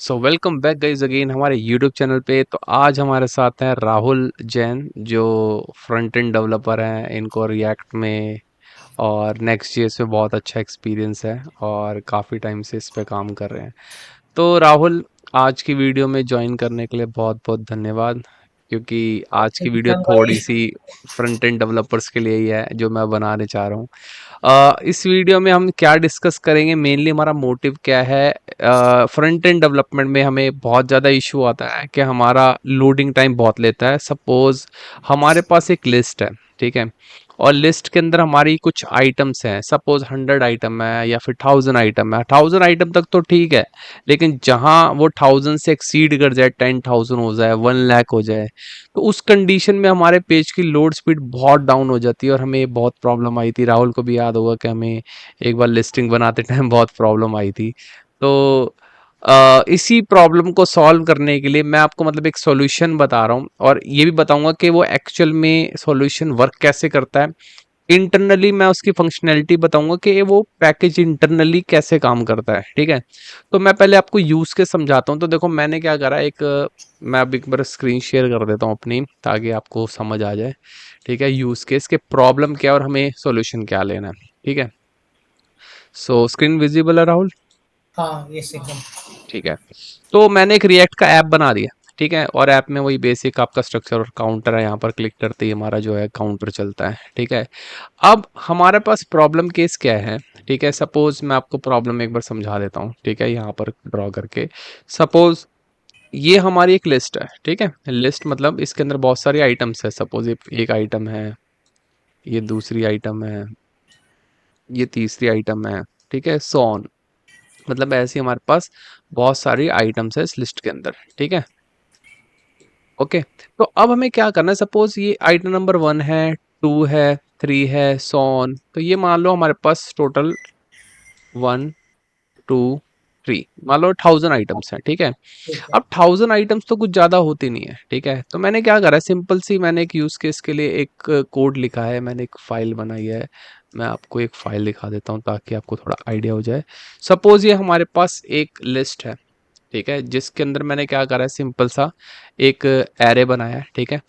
So welcome back guys again हमारे YouTube channel पे। तो आज हमारे साथ हैं राहुल जैन जो फ्रंट एंड डेवलपर हैं। इनको रिएक्ट में और नेक्स्ट जेएस में बहुत अच्छा एक्सपीरियंस है और काफ़ी टाइम से इस पे काम कर रहे हैं। तो राहुल, आज की वीडियो में ज्वाइन करने के लिए बहुत बहुत धन्यवाद, क्योंकि आज की वीडियो एकदम भाई। थोड़ी सी फ्रंट एंड डेवलपर्स के लिए ही है जो मैं बनाने चाह रहा हूँ। इस वीडियो में हम क्या डिस्कस करेंगे, मेनली हमारा मोटिव क्या है। फ्रंट एंड डेवलपमेंट में हमें बहुत ज़्यादा इशू आता है कि हमारा लोडिंग टाइम बहुत लेता है। सपोज हमारे पास एक लिस्ट है, ठीक है, और लिस्ट के अंदर हमारी कुछ आइटम्स हैं। सपोज 100 आइटम है या फिर 1000 आइटम है। 1000 आइटम तक तो ठीक है, लेकिन जहां वो 1000 से एक्सीड कर जाए, 10,000 हो जाए, 1 लाख हो जाए, तो उस कंडीशन में हमारे पेज की लोड स्पीड बहुत डाउन हो जाती है और हमें बहुत प्रॉब्लम आई थी। राहुल को भी याद होगा कि हमें एक बार लिस्टिंग बनाते टाइम बहुत प्रॉब्लम आई थी। तो इसी प्रॉब्लम को सॉल्व करने के लिए मैं आपको मतलब एक सॉल्यूशन बता रहा हूँ, और ये भी बताऊंगा कि वो एक्चुअल में सॉल्यूशन वर्क कैसे करता है। इंटरनली मैं उसकी फंक्शनैलिटी बताऊंगा कि वो पैकेज इंटरनली कैसे काम करता है, ठीक है। तो मैं पहले आपको यूज के समझाता हूँ। तो देखो मैंने क्या करा, मैं अब एक बार स्क्रीन शेयर कर देता हूँ अपनी, ताकि आपको समझ आ जाए, ठीक है, यूज केस के प्रॉब्लम क्या है और हमें सॉल्यूशन क्या लेना है, ठीक है। सो स्क्रीन विजिबल है राहुल? हाँ, यस एकदम। ठीक है। तो मैंने एक रिएक्ट का ऐप बना दिया, ठीक है, और ऐप में वही बेसिक आपका स्ट्रक्चर और काउंटर है। यहाँ पर क्लिक करते ही हमारा जो है काउंटर चलता है, ठीक है। अब हमारे पास प्रॉब्लम केस क्या है, ठीक है। सपोज मैं आपको प्रॉब्लम एक बार समझा देता हूँ, ठीक है, यहाँ पर ड्रॉ करके। सपोज ये हमारी एक लिस्ट है, ठीक है। लिस्ट मतलब इसके अंदर बहुत सारी आइटम्स है। सपोज एक आइटम है, ये दूसरी आइटम है, ये तीसरी आइटम है, ठीक है, सो ऑन। मतलब ऐसी हमारे पास बहुत सारी आइटम्स है इस लिस्ट के अंदर, ठीक है। ओके। तो अब हमें क्या करना है, सपोज ये आइटम नंबर 1 है, 2 है, 3 है, सो ऑन। तो ये मान लो हमारे पास टोटल 1, 2, 3, मान लो 1000 आइटम्स हैं, ठीक है। ठीक है। अब 1000 आइटम्स तो कुछ ज्यादा होती नहीं है, ठीक है। तो मैंने क्या करा है, सिंपल सी मैंने एक यूज केस के लिए एक कोड लिखा है, मैंने एक फाइल बनाई है। मैं आपको एक फाइल दिखा देता हूँ ताकि आपको थोड़ा आइडिया हो जाए। सपोज ये हमारे पास एक लिस्ट है, ठीक है, जिसके अंदर मैंने क्या करा है, सिंपल सा एक एरे बनाया है, ठीक है।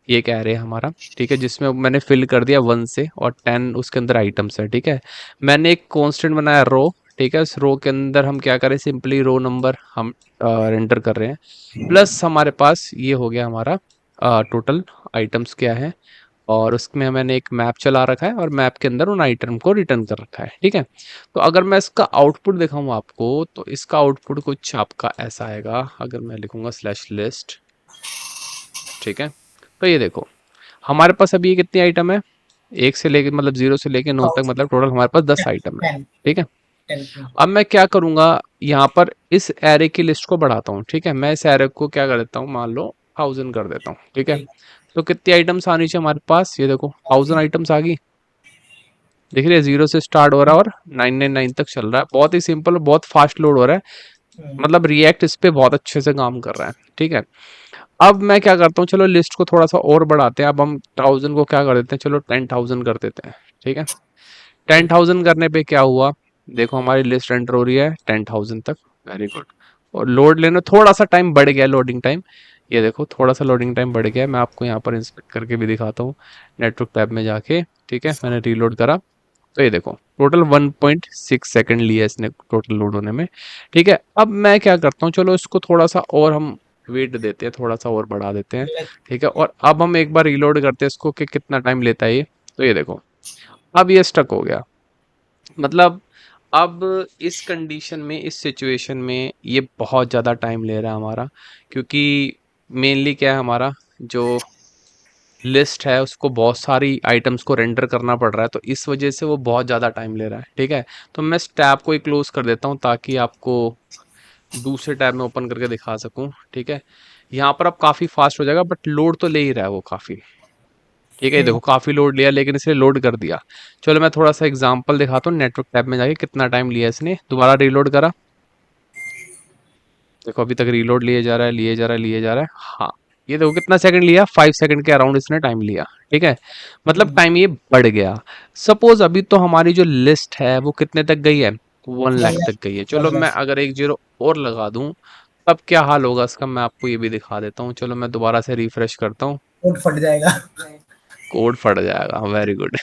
ये एक एरे है हमारा, ठीक है, जिसमें मैंने फिल कर दिया 1 से और 10 उसके अंदर आइटम्स है, ठीक है। मैंने एक कांस्टेंट बनाया रो, ठीक है। उस रो के अंदर हम क्या करें, सिंपली रो नंबर हम एंटर कर रहे हैं। प्लस हमारे पास ये हो गया हमारा टोटल आइटम्स क्या है, और उसमें मैंने एक मैप चला रखा है और मैप के अंदर उन आइटम को रिटर्न कर रखा है, ठीक है। तो अगर मैं इसका आउटपुट दिखाऊं आपको, तो इसका आउटपुट कुछ आपका ऐसा आएगा। अगर मैं लिखूंगा स्लैश लिस्ट, ठीक है, तो ये देखो हमारे पास अभी ये कितनी आइटम है, एक से लेके मतलब 0 से लेके 9 तक, मतलब टोटल हमारे पास 10 आइटम है, 10 ठीक है। 10। अब मैं क्या करूंगा, यहाँ पर इस एरे की लिस्ट को बढ़ाता हूँ, ठीक है। मैं इस एरे को क्या कर देता हूँ, मान लो 1000 कर देता हूँ, ठीक है। ठीक। तो कितनी आइटम्स आनी चाहिए हमारे पास, ये देखो 1000 आइटम्स आ गई। देख रहे हैं, 0 से स्टार्ट हो रहा है और 999 तक चल रहा है। बहुत ही सिंपल और बहुत फास्ट लोड हो रहा है। हम्म, मतलब रिएक्ट इस पे बहुत अच्छे से काम कर रहा है, ठीक है। अब मैं क्या करता हूँ, चलो लिस्ट को थोड़ा सा और बढ़ाते हैं। अब हम 1000 को क्या कर देते हैं, चलो 10,000 कर देते हैं, ठीक है। टेन ठीक। थाउजेंड करने पे क्या हुआ, देखो हमारी लिस्ट एंटर हो रही है 10,000 तक। Very good. और लोड लेने थोड़ा सा टाइम बढ़ गया, लोडिंग टाइम। ये देखो थोड़ा सा लोडिंग टाइम बढ़ गया, मैं आपको यहाँ पर इंस्पेक्ट करके भी दिखाता हूँ, नेटवर्क टैब में जाके, ठीक है। मैंने रीलोड करा, तो ये देखो टोटल 1.6 सेकंड लिया इसने टोटल लोड होने में, ठीक है। अब मैं क्या करता हूँ, चलो इसको थोड़ा सा और हम वेट देते हैं, थोड़ा सा और बढ़ा देते हैं, ठीक है। और अब हम एक बार रीलोड करते हैं इसको कि कितना टाइम लेता है ये। तो ये देखो अब ये स्टक हो गया। मतलब अब इस कंडीशन में, इस सिचुएशन में ये बहुत ज़्यादा टाइम ले रहा है हमारा, क्योंकि मेनली क्या है, हमारा जो लिस्ट है उसको बहुत सारी आइटम्स को रेंडर करना पड़ रहा है, तो इस वजह से वो बहुत ज़्यादा टाइम ले रहा है, ठीक है। तो मैं इस टैब को ही क्लोज कर देता हूँ ताकि आपको दूसरे टैब में ओपन करके दिखा सकूँ, ठीक है। यहाँ पर अब काफ़ी फास्ट हो जाएगा, बट लोड तो ले ही रहा है वो काफ़ी, ठीक है। ये देखो काफ़ी लोड लिया, लेकिन इसने लोड कर दिया। चलो मैं थोड़ा सा एग्जांपल दिखाता हूँ, नेटवर्क टैब में जाके कितना टाइम लिया इसने, दोबारा रीलोड करा, देखो अभी तक रीलोड लिए जा रहा है, लिए जा रहा है, लिए जा रहा है। हाँ, ये देखो कितना सेकंड लिया, 5 सेकंड के अराउंड इसने टाइम लिया, ठीक है। मतलब हम्म, टाइम ये बढ़ गया। सपोज अभी तो हमारी जो लिस्ट है वो कितने तक गई है, 1 लाख वरना तक गई है। चलो वरना मैं अगर एक जीरो और लगा दूं, तब क्या हाल होगा इसका मैं आपको ये भी दिखा देता हूँ। चलो मैं दोबारा से रिफ्रेश करता हूँ। कोड फट जाएगा। कोड फट जाएगा, वेरी गुड।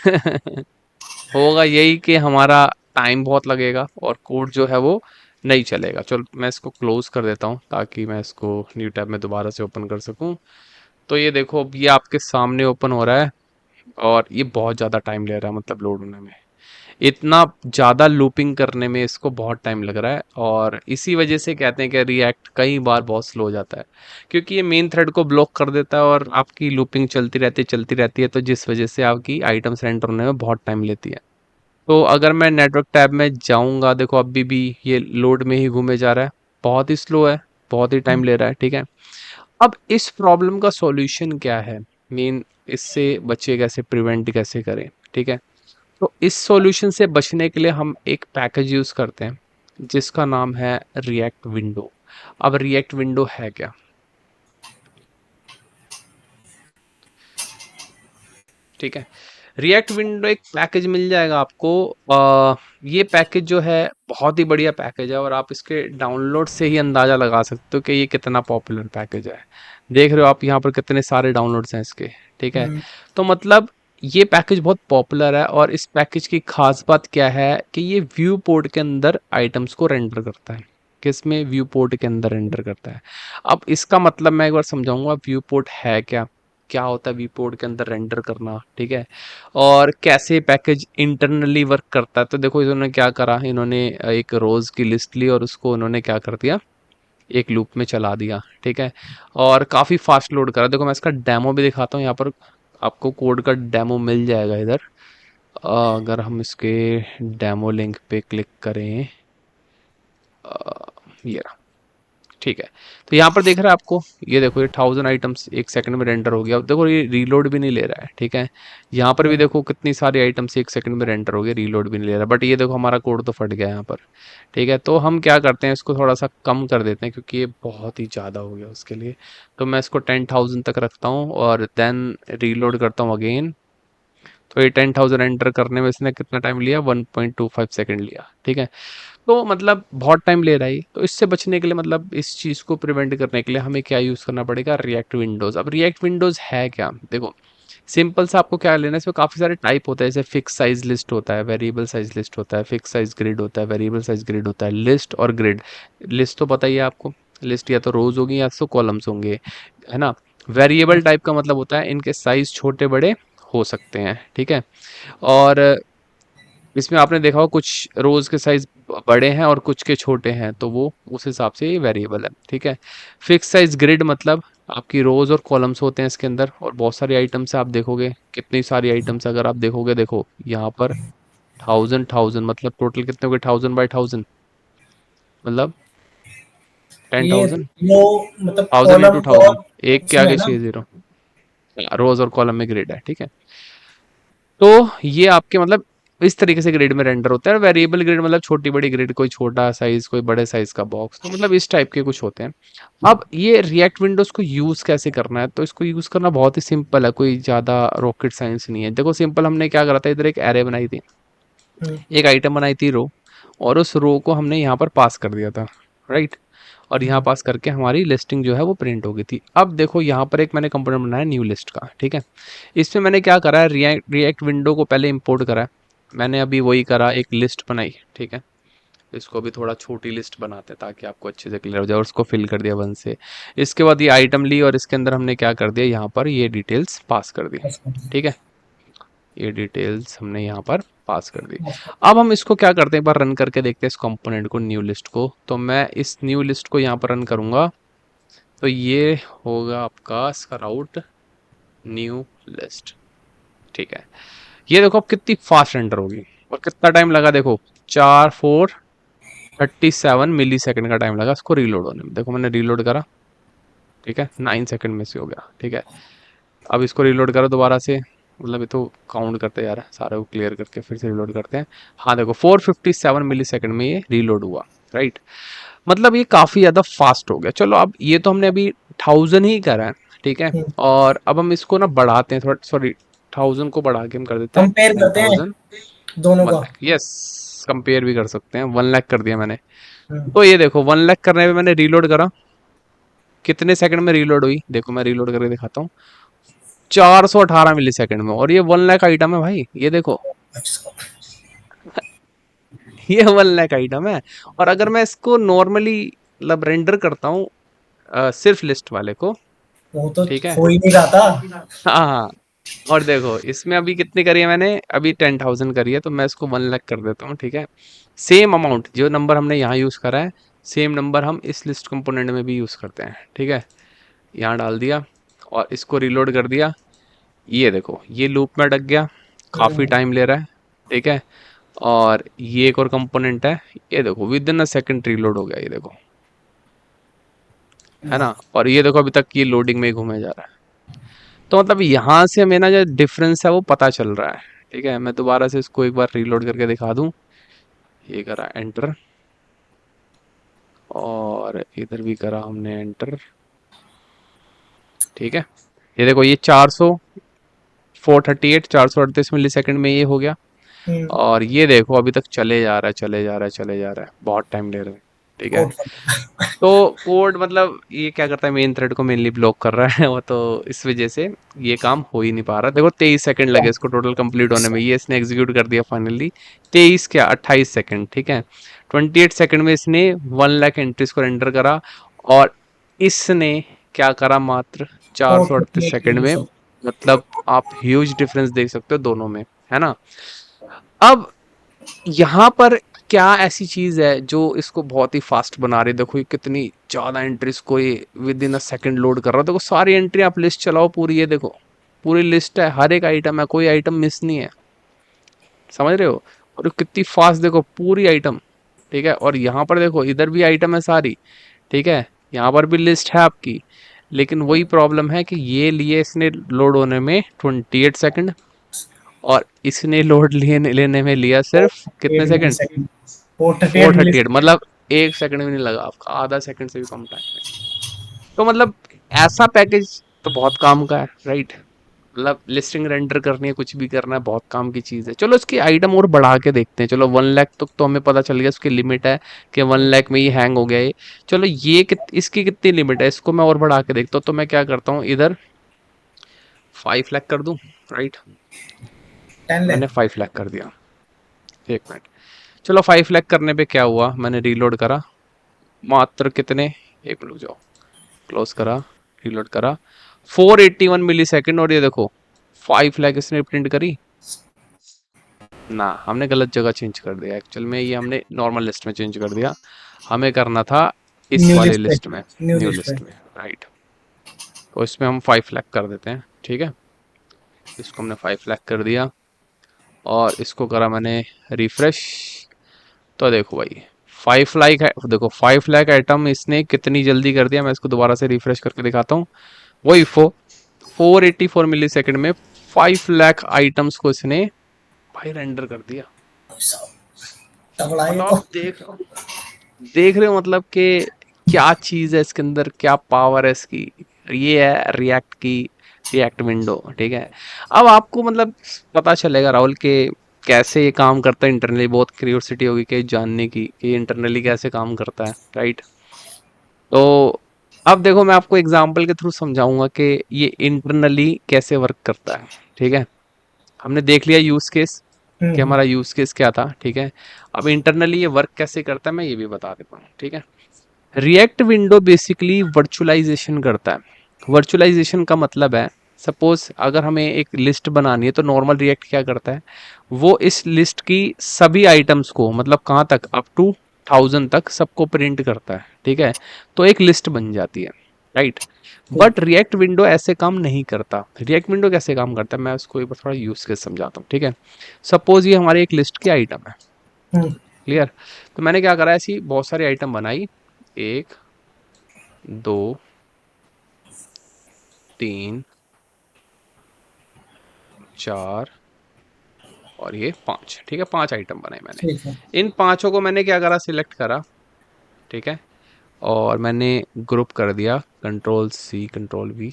होगा यही कि हमारा टाइम बहुत लगेगा और कोड जो है वो नहीं चलेगा। चलो मैं इसको क्लोज कर देता हूँ ताकि मैं इसको न्यू टैब में दोबारा से ओपन कर सकूँ। तो ये देखो अब ये आपके सामने ओपन हो रहा है और ये बहुत ज़्यादा टाइम ले रहा है, मतलब लोड होने में। इतना ज़्यादा लूपिंग करने में इसको बहुत टाइम लग रहा है और इसी वजह से कहते हैं कि रिएक्ट कई बार बहुत स्लो हो जाता है, क्योंकि ये मेन थ्रेड को ब्लॉक कर देता है और आपकी लूपिंग चलती रहती है, तो जिस वजह से आपकी आइटम्स रेंडर होने में बहुत टाइम लेती है। तो अगर मैं नेटवर्क टैब में जाऊंगा, देखो अभी भी ये लोड में ही घूमे जा रहा है, बहुत ही स्लो है, बहुत ही टाइम ले रहा है, ठीक है। अब इस प्रॉब्लम का सॉल्यूशन क्या है, मेन इससे बचे कैसे, प्रिवेंट कैसे करें, ठीक है। तो इस सॉल्यूशन से बचने के लिए हम एक पैकेज यूज करते हैं जिसका नाम है रिएक्ट विंडो। अब रिएक्ट विंडो है क्या, ठीक है। रिएक्ट विंडो एक पैकेज मिल जाएगा आपको। ये पैकेज जो है बहुत ही बढ़िया पैकेज है और आप इसके डाउनलोड से ही अंदाजा लगा सकते हो कि ये कितना पॉपुलर पैकेज है। देख रहे हो आप यहाँ पर कितने सारे डाउनलोड्स हैं इसके, ठीक है। हम्म, तो मतलब ये पैकेज बहुत पॉपुलर है और इस पैकेज की खास बात क्या है कि ये व्यू पोर्ट के अंदर आइटम्स को रेंडर करता है। किसमें, व्यू पोर्ट के अंदर रेंडर करता है। अब इसका मतलब मैं एक बार समझाऊंगा व्यू पोर्ट है क्या, क्या होता है व्यू पोर्ट के अंदर रेंडर करना, ठीक है। और कैसे पैकेज इंटरनली वर्क करता है। तो देखो इन्होंने क्या करा, इन्होंने एक रोज की लिस्ट ली और उसको उन्होंने क्या कर दिया, एक लूप में चला दिया, ठीक है। और काफ़ी फास्ट लोड करा। देखो मैं इसका डेमो भी दिखाता हूँ, यहाँ पर आपको कोड का डेमो मिल जाएगा इधर। अगर हम इसके डेमो लिंक पे क्लिक करें, ये रहा, ठीक है। तो यहाँ पर देख रहा है आपको, ये देखो ये 1000 आइटम्स एक सेकंड में रेंडर हो गया। अब देखो ये रीलोड भी नहीं ले रहा है, ठीक है। यहाँ पर भी हम्म, देखो कितनी सारी आइटम्स एक सेकंड में रेंडर हो गए, रीलोड भी नहीं ले रहा। बट ये देखो हमारा कोड तो फट गया यहाँ पर, ठीक है। तो हम क्या करते हैं, इसको थोड़ा सा कम कर देते हैं क्योंकि ये बहुत ही ज़्यादा हो गया उसके लिए। तो मैं इसको 10,000 तक रखता हूँ और देन रीलोड करता हूँ अगेन। तो ये 10,000 एंटर करने में इसने कितना टाइम लिया, 1.25 सेकेंड लिया, ठीक है। तो मतलब बहुत टाइम ले रहा है ये। तो इससे बचने के लिए, मतलब इस चीज़ को प्रिवेंट करने के लिए हमें क्या यूज़ करना पड़ेगा, रिएक्ट विंडोज़। अब रिएक्ट विंडोज़ है क्या, देखो सिंपल सा आपको क्या लेना है, इसमें काफ़ी सारे टाइप होते हैं। जैसे फिक्स साइज लिस्ट होता है, वेरिएबल साइज लिस्ट होता है, फिक्स साइज ग्रिड होता है, वेरिएबल साइज ग्रिड होता है, लिस्ट और ग्रिड। लिस्ट तो पता ही है आपको, लिस्ट या तो रोज होगी या तो कॉलम्स होंगे, है ना। वेरिएबल टाइप का मतलब होता है इनके साइज छोटे बड़े हो सकते हैं, ठीक है। और इसमें आपने देखा हो कुछ रोज के साइज बड़े हैं और कुछ के छोटे हैं, तो वो उस हिसाब से ये वेरिएबल है, ठीक है। फिक्स साइज ग्रिड मतलब आपकी रोज और कॉलम्स होते हैं इसके अंदर और बहुत सारी आइटम्स आप देखोगे, कितनी सारी आइटम्स अगर आप देखोगे, देखो यहाँ पर 1000 1000 मतलब टोटल कितने हो गए, 1000 बाई 1000 मतलब टेन ये थाउजेंड रो मतलब 1000 इंटू कॉलम 1000, और एक के उसमें है आगे ना। 6 0, रोज और कॉलम में ग्रिड है, ठीक है। तो ये आपके मतलब इस तरीके से ग्रिड में रेंडर होता है। वेरिएबल ग्रिड मतलब छोटी बड़ी ग्रिड, कोई छोटा साइज कोई बड़े साइज का बॉक्स, तो मतलब इस टाइप के कुछ होते हैं। अब ये रिएक्ट विंडोज को यूज कैसे करना है, तो इसको यूज करना बहुत ही सिंपल है, कोई ज्यादा रॉकेट साइंस नहीं है। देखो सिंपल, हमने क्या करा था, इधर एक एरे बनाई थी, हम्म, एक आइटम बनाई थी रो, और उस रो को हमने यहाँ पर पास कर दिया था, राइट। और यहाँ हम्म, पास करके हमारी लिस्टिंग जो है वो प्रिंट हो गई थी। अब देखो यहाँ पर एक मैंने कंपोनेंट बनाया न्यू लिस्ट का, ठीक है। इसमें मैंने क्या करा है, रिएक्ट विंडो को पहले इंपोर्ट करा है। मैंने अभी वही करा, एक लिस्ट बनाई, ठीक है। इसको अभी थोड़ा छोटी लिस्ट बनाते हैं ताकि आपको अच्छे से क्लियर हो जाए, और उसको फिल कर दिया वन से। इसके बाद ये आइटम ली और इसके अंदर हमने क्या कर दिया, यहाँ पर ये डिटेल्स पास कर दी, अच्छा, ठीक है। ये डिटेल्स हमने यहाँ पर पास कर दी। अच्छा, अब हम इसको क्या करते हैं, एक बार रन करके देखते हैं इस कंपोनेंट को, न्यू लिस्ट को। तो मैं इस न्यू लिस्ट को यहाँ पर रन करूँगा, तो ये होगा आपका इसका राउट न्यू लिस्ट, ठीक है। ये देखो अब कितनी फास्ट रेंडर होगी और कितना टाइम लगा, देखो 4 4 37 मिली सेकंड का टाइम लगा इसको रीलोड होने में। देखो मैंने रीलोड करा, ठीक है, 9 सेकंड में से हो गया, ठीक है। अब इसको रीलोड करो दोबारा से, मतलब ये तो काउंट करते यार, सारे को क्लियर करके फिर से रीलोड करते हैं। हाँ देखो 457 मिली सेकंड में ये रीलोड हुआ, राइट। मतलब ये काफ़ी ज़्यादा फास्ट हो गया। चलो अब ये तो हमने अभी 1000 ही करा है, ठीक है। हम्म। और अब हम इसको ना बढ़ाते हैं थोड़ा, सॉरी 1000 को बढ़ा के हम कर देते हैं कंपेयर टेन करते हैं थाउजेंड दोनों वन का। लाख यस, कंपेयर भी कर सकते हैं, 1 लाख कर दिया मैंने। हम्म, तो ये देखो 1 लाख करने में मैंने रीलोड करा, कितने सेकंड में रीलोड हुई, देखो मैं रीलोड करके दिखाता हूँ, 418 मिली सेकंड में। और ये 1 लाख आइटम है भाई, ये देखो। अच्छा। ये 1 लाख आइटम है। और अगर मैं इसको नॉर्मली मतलब रेंडर करता हूँ, सिर्फ लिस्ट वाले को, वो तो ठीक है। हो ही नहीं रहा था। हाँ हाँ। और देखो इसमें अभी कितनी करी है मैंने, अभी 10,000 करी है, तो मैं इसको 1 लाख कर देता हूँ, ठीक है। सेम अमाउंट जो नंबर हमने यहाँ यूज करा है, सेम नंबर हम इस लिस्ट कंपोनेंट में भी यूज करते हैं, ठीक है। यहाँ डाल दिया और इसको रिलोड कर दिया। ये देखो ये लूप में अटक गया, काफी हम्म, टाइम ले रहा है, ठीक है। और ये एक और कंपोनेंट है, ये देखो with in a second reload हो गया, ये देखो, है ना। और ये देखो अभी तक ये लोडिंग में ही घूमे जा रहा है। तो मतलब यहाँ से हमें ना जो डिफरेंस है वो पता चल रहा है, ठीक है। मैं दोबारा से इसको एक बार रीलोड करके दिखा दूं, ये करा एंटर, और इधर भी करा हमने एंटर, ठीक है। ये देखो ये 438 438 मिली सेकंड में ये हो गया। हम्म, और ये देखो अभी तक चले जा रहा है, चले जा रहा है, चले जा रहा है, बहुत टाइम ले रहा है, ठीक है। कोड तो कोड मतलब ये क्या करता है, मेन थ्रेड को मेनली ब्लॉक कर रहा है वो, तो इस वजह से ये काम हो ही नहीं पा रहा। देखो 23 सेकंड लगे इसको टोटल कंप्लीट होने में, ये इसने एग्जीक्यूट कर दिया फाइनली। 23 क्या 28 सेकंड, ठीक है। 28 सेकंड में इसने 1 लाख एंट्रीज को रेंडर करा। और इसने क्या करा, मात्र चार फोर सौ थर्टी अड़तीस एट सेकंड में। मिनट्स मतलब आप ह्यूज डिफरेंस देख सकते हो दोनों में, है ना। अब यहाँ पर क्या ऐसी चीज है जो इसको बहुत ही फास्ट बना रही है, देखो ये कितनी ज्यादा एंट्रीज को ये with in a second load कर रहा है। देखो सारी एंट्री आप लिस्ट चलाओ पूरी, ये देखो पूरी लिस्ट है, हर एक आइटम है, कोई आइटम मिस नहीं है, समझ रहे हो। और ये कितनी फास्ट देखो पूरी आइटम, ठीक है। और यहाँ पर देखो इधर भी आइटम है सारी, ठीक है। यहाँ पर भी लिस्ट है आपकी, लेकिन वही प्रॉब्लम है कि ये लिए इसने लोड होने में 28 सेकंड, और इसने लोड लेने में लिया सिर्फ कितने मिली सेकंड, सेकंड, 438 मिली 438, सेकंड। मतलब 1 सेकंड भी नहीं लगा आपका, आधा सेकंड से भी कम टाइम में। तो मतलब ऐसा पैकेज तो बहुत काम का है, राइट। मतलब लिस्टिंग रेंडर करनी है, कुछ भी करना है, बहुत काम की चीज है। चलो इसकी आइटम और बढ़ा के देखते हैं, चलो 1 लाख तक तो हमें पता चल गया उसकी लिमिट है, कि 1 लाख में ये हैंग हो गया ये। चलो ये इसकी कितनी लिमिट है, इसको मैं और बढ़ा के देखता हूँ। तो मैं क्या करता हूँ, इधर 5 लाख कर दूं, राइट। 10 लाख। मैंने 5 लाख कर दिया, 1 मिनट। चलो 5 लाख करने पे क्या हुआ, मैंने रीलोड करा, मात्र कितने, एक मिनट जाओ, क्लोज करा, रीलोड करा, 481 मिली सेकेंड। और ये देखो 5 लाख इसने प्रिंट करी ना, हमने गलत जगह चेंज कर दिया एक्चुअल में, ये हमने नॉर्मल लिस्ट में चेंज कर दिया, हमें करना था इस न्यू वाले लिस्ट पे। लिस्ट में, न्यू न्यू लिस्ट पे। लिस्ट में, राइट। तो इसमें हम 5 लाख कर देते हैं, ठीक है। इसको हमने 5 लाख कर दिया, और इसको करा मैंने रिफ्रेश। तो देखो भाई 5 लाख है, देखो 5 लाख आइटम इसने कितनी जल्दी कर दिया। मैं इसको दोबारा से रिफ्रेश करके दिखाता हूँ, वही 484 मिली सेकेंड में 5 लाख आइटम्स को इसने भाई रेंडर कर दिया। तगड़ा है ये मतलब तो। आप देख रहे हो मतलब कि क्या चीज है इसके अंदर, क्या पावर है इसकी। ये है रिएक्ट की रिएक्ट विंडो, ठीक है। अब आपको मतलब पता चलेगा राहुल के कैसे ये काम करता है इंटरनली, बहुत क्यूरियोसिटी होगी कि जानने की कि इंटरनली कैसे काम करता है, राइट। तो अब देखो मैं आपको एग्जांपल के थ्रू समझाऊंगा कि ये इंटरनली कैसे वर्क करता है, ठीक है। हमने देख लिया यूज केस, कि हम्म, हमारा यूज केस क्या था, ठीक है। अब इंटरनली ये वर्क कैसे करता है मैं ये भी बता देता हूँ, ठीक है। रिएक्ट विंडो बेसिकली वर्चुअलाइजेशन करता है। वर्चुअलाइजेशन का मतलब है, सपोज अगर हमें एक लिस्ट बनानी है, तो नॉर्मल रिएक्ट क्या करता है, वो इस लिस्ट की सभी आइटम्स को, मतलब कहाँ तक, अप टू 1000 तक सबको प्रिंट करता है, ठीक है। तो एक लिस्ट बन जाती है, राइट। ठीक। बट रिएक्ट विंडो ऐसे काम नहीं करता। रिएक्ट विंडो कैसे काम करता है मैं उसको एक बार थोड़ा यूज के समझाता हूँ, ठीक है। सपोज ये हमारी एक लिस्ट की आइटम है, हम्म, क्लियर। तो मैंने क्या करा, ऐसी बहुत सारी आइटम बनाई, एक, दो, तीन, चार, और ये पांच, ठीक है। 5 आइटम बनाए मैंने। ठीक है। इन पांचों को मैंने क्या करा, सिलेक्ट करा, ठीक है। और मैंने ग्रुप कर दिया, कंट्रोल C कंट्रोल V।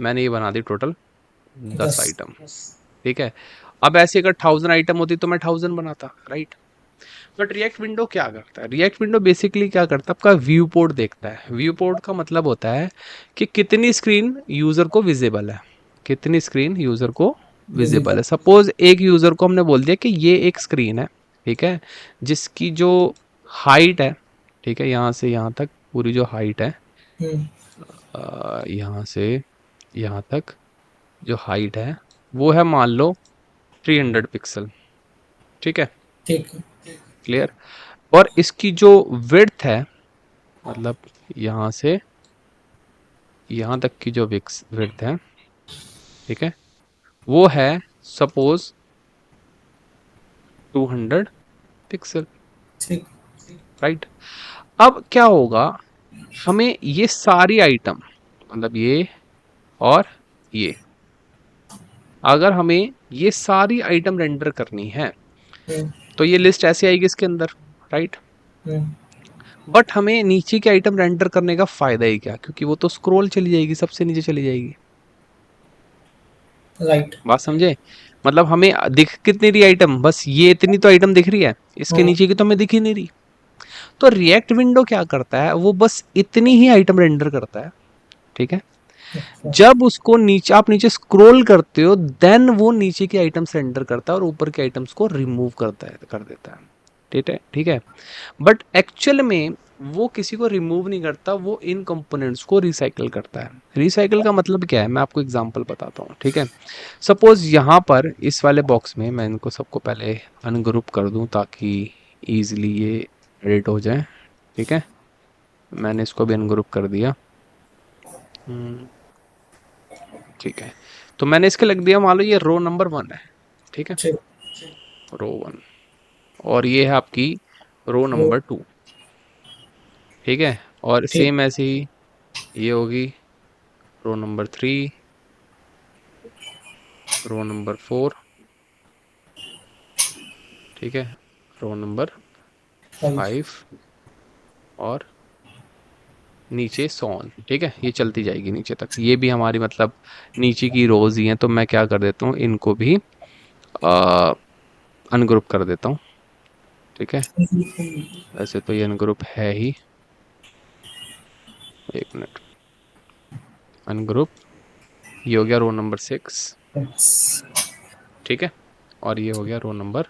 मैंने ये बना दी टोटल 10 10। आइटम, ठीक है। अब ऐसे अगर 1000 आइटम होती तो मैं 1000 बनाता, राइट। बट रिएक्ट विंडो क्या करता है? रिएक्ट विंडो बेसिकली क्या करता है, आपका व्यू पोर्ट देखता है। व्यू पोर्ट का मतलब होता है कि कितनी स्क्रीन यूजर को विजिबल है, कितनी स्क्रीन यूजर को विजिबल विजिबल। है। सपोज एक यूजर को हमने बोल दिया कि ये एक स्क्रीन है, ठीक है, जिसकी जो हाइट है, ठीक है, यहाँ से यहाँ तक पूरी जो हाइट है, हम्म। यहाँ से यहाँ तक जो हाइट है वो है मान लो 300 पिक्सल, ठीक है, ठीक है। क्लियर। और इसकी जो विड्थ है, मतलब यहाँ से यहाँ तक की जो विड्थ है, ठीक है, वो है सपोज 200 पिक्सल, ठीक। राइट। अब क्या होगा, हमें ये सारी आइटम, मतलब ये और ये, अगर हमें ये सारी आइटम रेंडर करनी है हम्म। तो ये लिस्ट ऐसे आएगी इसके अंदर, राइट। हम्म। बट हमें नीचे की आइटम रेंडर करने का फायदा ही क्या, क्योंकि वो तो स्क्रॉल चली जाएगी, सबसे नीचे चली जाएगी। राइट। बात समझे? मतलब हमें दिख कितनी रही आइटम, बस ये इतनी तो आइटम दिख रही है, इसके हम्म। नीचे की तो हमें दिख ही नहीं रही। तो रिएक्ट विंडो क्या करता है, वो बस इतनी ही आइटम रेंडर करता है, ठीक है। अच्छा। जब उसको नीचे, आप नीचे स्क्रॉल करते हो, देन वो नीचे की आइटम्स रेंडर करता है और ऊपर के आइटम्स को रिमूव करता है, कर देता है, ठीक है, ठीक है। बट एक्चुअल में वो किसी को रिमूव नहीं करता, वो इन कंपोनेंट्स को रिसाइकल करता है। रिसाइकल का मतलब क्या है, मैं आपको एग्जांपल बताता हूँ, ठीक है। सपोज यहाँ पर इस वाले बॉक्स में मैं इनको सबको पहले अनग्रुप कर दूं ताकि इजीली ये एडिट हो जाए, ठीक है। मैंने इसको भी अनग्रुप कर दिया, ठीक है। तो मैंने इसके लग दिया, मान लो ये रो नंबर 1 है, ठीक है, ठीक। रो 1। और ये है आपकी रो वो। नंबर 2, ठीक है। और ठीक। सेम ऐसे ही ये होगी रो नंबर 3, रो नंबर 4, ठीक है, रो नंबर फाइव। 5, और नीचे सॉन, ठीक है, ये चलती जाएगी नीचे तक। ये भी हमारी मतलब नीचे की रोज ही हैं, तो मैं क्या कर देता हूँ, इनको भी अनग्रुप कर देता हूँ, ठीक है। वैसे तो ये अनग्रुप है ही, एक मिनट, अनग्रुप, ये हो गया रो नंबर 6, ठीक है। और ये हो गया रो नंबर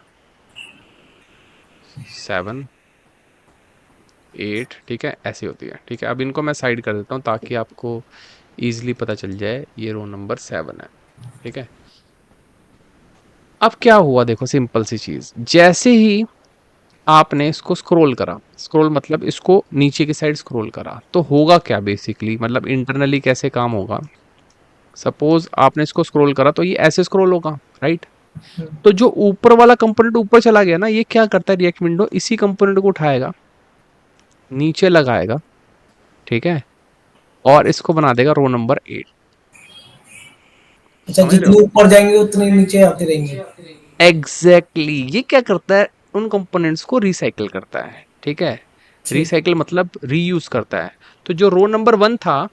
7, 8, ठीक है, ऐसी होती है, ठीक है। अब इनको मैं साइड कर देता हूँ ताकि आपको इजीली पता चल जाए ये रो नंबर 7 है, ठीक है। अब क्या हुआ, देखो सिंपल सी चीज, जैसे ही आपने इसको स्क्रॉल करा, स्क्रॉल मतलब इसको नीचे की साइड स्क्रॉल करा, तो होगा क्या बेसिकली, मतलब इंटरनली कैसे काम होगा। सपोज आपने इसको स्क्रॉल करा तो ये ऐसे स्क्रॉल होगा, राइट। तो जो ऊपर वाला कंपोनेंट ऊपर चला गया ना, ये क्या करता है रिएक्ट विंडो, इसी कंपोनेंट को उठाएगा, नीचे लगाएगा, ठीक है, और इसको बना देगा रो नंबर 8। अच्छा, समझ रहे जितने हो? ऊपर जाएंगे उतने नीचे आते रहेंगे। एग्जैक्टली ये क्या करता है, उन कंपोनेंट्स को रिसाइकिल करता है, ठीक है। ठीक। रिसाइकिल मतलब रीयूज करता है। तो जो रो नंबर 1 था,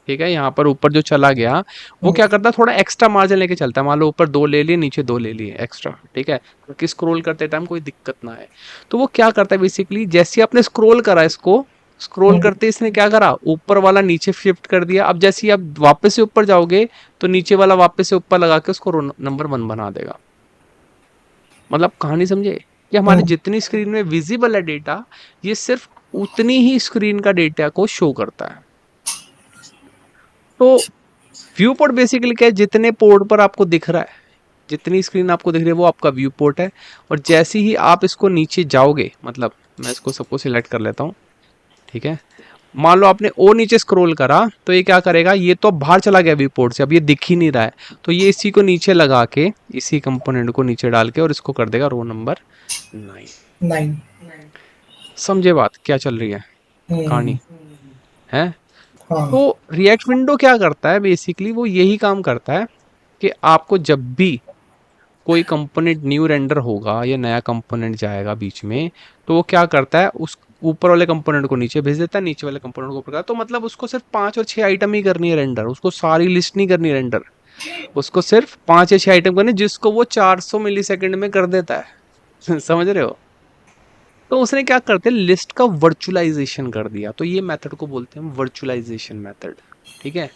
ठीक है, यहाँ पर ऊपर जो चला गया, वो हम्म। क्या करता है, थोड़ा एक्स्ट्रा मार्जिन लेके चलता है। मान लो ऊपर 2 ले लिए, नीचे 2 ले लिए एक्स्ट्रा, ठीक है, क्योंकि स्क्रॉल करते टाइम कोई दिक्कत ना आए। तो वो क्या करता है बेसिकली, जैसे ही आपने स्क्रॉल करा इसको, स्क्रॉल हम्म। करते इसने क्या करा, ऊपर वाला नीचे शिफ्ट कर दिया। अब जैसे ही आप वापस से ऊपर जाओगे, तो नीचे वाला वापस से ऊपर लगा के उसको रो नंबर 1 बना देगा। मतलब कहानी समझे, कि हमारी हम्म। जितनी स्क्रीन में विजिबल है डेटा, ये सिर्फ उतनी ही स्क्रीन का डेटा को शो करता है। तो व्यू पोर्ट बेसिकली क्या है, जितने पोर्ट पर आपको दिख रहा है, जितनी स्क्रीन आपको दिख रही है, वो आपका व्यू पोर्ट है। और जैसे ही आप इसको नीचे जाओगे, मतलब मैं इसको सबको सिलेक्ट कर लेता हूँ, ठीक है। मान लो आपने ओ नीचे स्क्रॉल करा, तो ये क्या करेगा, ये तो अब बाहर चला गया व्यू पोर्ट से, अब ये दिख ही नहीं रहा है। तो ये इसी को नीचे लगा के, इसी कंपोनेंट को नीचे डाल के, और इसको कर देगा रो नंबर 9। 9। समझे बात क्या चल रही है, हम्म। कहानी है। हाँ। तो रिएक्ट विंडो क्या करता है बेसिकली, वो यही काम करता है कि आपको जब भी कोई कंपोनेंट न्यू रेंडर होगा या नया कंपोनेंट जाएगा बीच में, तो वो क्या करता है, उस ऊपर वाले कंपोनेंट को नीचे भेज देता है, नीचे वाले कंपोनेंट को ऊपर का। तो मतलब उसको सिर्फ 5 और 6 आइटम ही करनी है रेंडर, उसको सारी लिस्ट नहीं करनी रेंडर। उसको सिर्फ 5 या 6 आइटम करनी, जिसको वो 400 मिली सेकेंड में कर देता है। समझ रहे हो? तो उसने क्या करते लिस्ट का वर्चुअलाइजेशन कर दिया, तो ये मेथड को बोलते हैं वर्चुअलाइजेशन मेथड। ठीक है,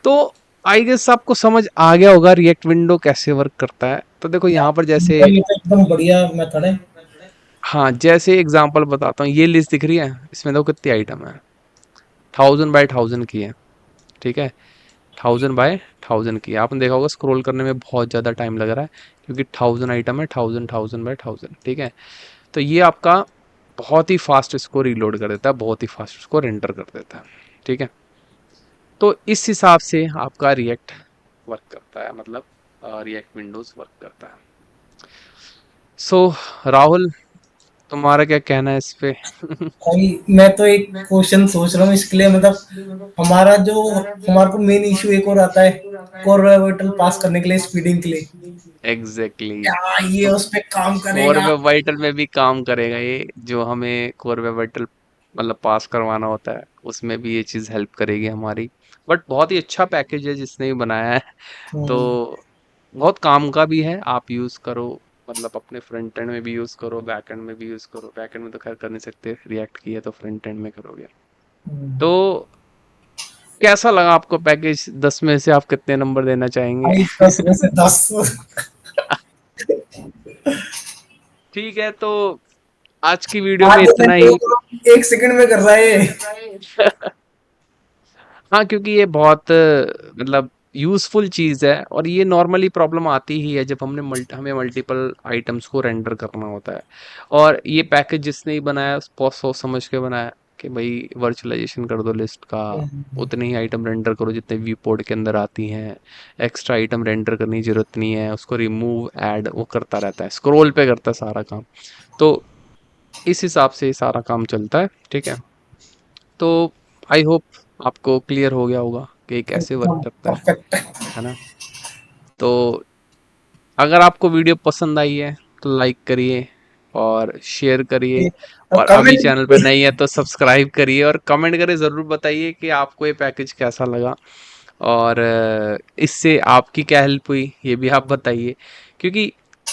तो आई गेस आपको समझ आ गया होगा रिएक्ट विंडो कैसे वर्क करता है। तो देखो यहाँ पर जैसे, ये तो एकदम बढ़िया मेथड है। हाँ जैसे एग्जांपल बताता हूँ, ये लिस्ट दिख रही है, इसमें देखो कितनी आइटम है, 1000 बाय 1000 की है। ठीक है, 1000 बाय 1000 की है। आपने देखा होगा स्क्रॉल करने में बहुत ज़्यादा टाइम लग रहा है, क्योंकि 1000 आइटम है, 1000 बाय 1000। ठीक है, तो ये आपका बहुत ही फास्ट इसको रीलोड कर देता है, बहुत ही फास्ट इसको रेंडर कर देता है। ठीक है, तो इस हिसाब से आपका रिएक्ट वर्क करता है, मतलब रिएक्ट विंडोज वर्क करता है। सो राहुल, तुम्हारा क्या कहना है इस पे? भाई मैं तो एक क्वेश्चन सोच रहा हूँ इसके लिए, मतलब हमारा जो हमारे को मेन इशू एक और आता है कोर वाइटल पास करने के लिए, स्पीडिंग के लिए। एग्जैक्टली, क्या ये तो उस पे काम कोर करेगा? वेब वाइटल में भी काम करेगा ये, जो हमें कोर वेब वाइटल मतलब पास करवाना होता है, उसमें भी ये चीज़ हेल्प करेगी हमारी। बट बहुत ही अच्छा पैकेज है जिसने भी बनाया है। तो हम्म, बहुत काम का भी है, आप यूज़ करो, मतलब अपने फ्रंट एंड में भी यूज़ करो, बैक एंड में भी यूज़ करो। बैक एंड में तो खैर कर नहीं सकते, रिएक्ट की है तो फ्रंट एंड में करोगे। हम्म। तो कैसा लगा आपको पैकेज? 10 में से आप कितने नंबर देना चाहेंगे? भाई 10 में से 10। ठीक है, तो आज की वीडियो में आधे इतना घंटे ही। को 1 सेकंड में कर रहा है। हाँ, क्योंकि ये बहुत मतलब यूज़फुल चीज़ है, और ये नॉर्मली प्रॉब्लम आती ही है जब हमें मल्टीपल आइटम्स को रेंडर करना होता है। और ये पैकेज जिसने ही बनाया बहुत सोच समझ के बनाया कि भाई वर्चुअलाइजेशन कर दो लिस्ट का, उतने ही आइटम रेंडर करो जितने व्यू पोर्ट के अंदर आती हैं। एक्स्ट्रा आइटम रेंडर करने की ज़रूरत नहीं है, उसको रिमूव ऐड वो करता रहता है, स्क्रॉल पे करता है सारा काम। तो इस हिसाब से ये सारा काम चलता है। ठीक है, तो आई होप आपको क्लियर हो गया होगा कि ये कैसे वर्क एकदम करता परफेक्ट। है ना? तो अगर आपको वीडियो पसंद आई है तो लाइक करिए और शेयर करिए, और और अभी कमेंट। चैनल पर नहीं है तो सब्सक्राइब करिए, और कमेंट करके ज़रूर बताइए कि आपको ये पैकेज कैसा लगा, और इससे आपकी क्या हेल्प हुई ये भी आप बताइए। क्योंकि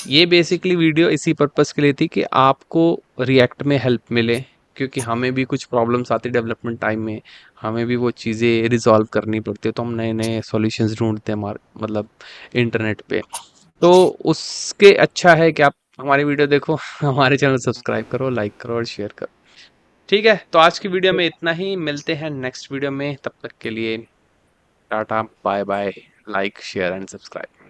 ये बेसिकली वीडियो इसी पर्पस के लिए थी कि आपको रिएक्ट में हेल्प मिले, क्योंकि हमें भी कुछ प्रॉब्लम्स आती डेवलपमेंट टाइम में, हमें भी वो चीज़ें रिजॉल्व करनी पड़ती है, तो हम नए नए सॉल्यूशंस ढूंढते हैं मतलब इंटरनेट पे। तो उसके अच्छा है कि आप हमारी वीडियो देखो, हमारे चैनल सब्सक्राइब करो, लाइक करो और शेयर करो। ठीक है, तो आज की वीडियो में इतना ही, मिलते हैं नेक्स्ट वीडियो में, तब तक के लिए tata bye bye, like share and subscribe.